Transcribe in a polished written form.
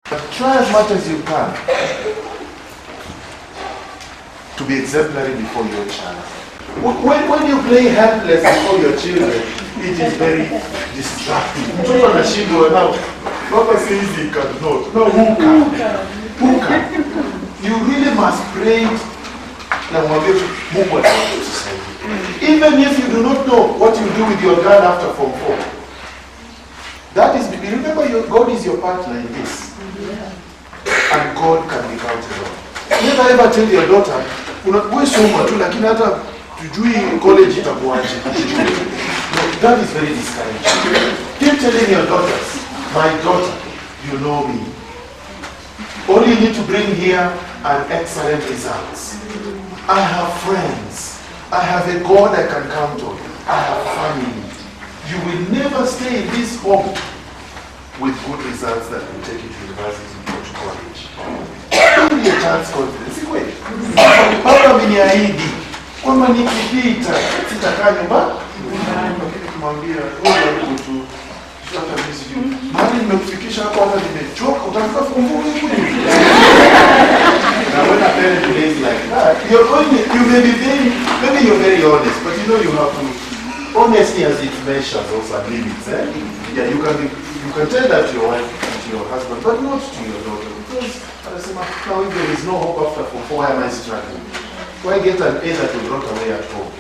But try as much as you can to be exemplary before your child. When you play helpless before your children, it is very distracting. Papa says he cannot. No, who can? You really must pray. Even if you do not know what you do with your God after Form 4. That is, remember, God is your partner in this. And God can be counted on. Never ever tell your daughter, college that is very discouraging. Keep telling your daughters, my daughter, you know me. All you need to bring here are excellent results. I have friends. I have a God I can count on. I have family. You will never stay in this home with good results that will take you to university or to college. Give me a chance confidence. Wait. Papa ameniahidi kwamba nikipita sitakaa nyumbani. Lakini kumwambia wewe tu hata mimi sijui. Mahali nimekufikisha hapo hata nimechoka utafika funguo hivi. Now when a parent plays like that, you may be maybe you're very honest, but you have to, honesty has its measures also and limits. Yeah, you can tell that to your wife and to your husband, but not to your daughter, because now if there is no hope after for 4, why am I struggling? Why get an A that will rot away at home?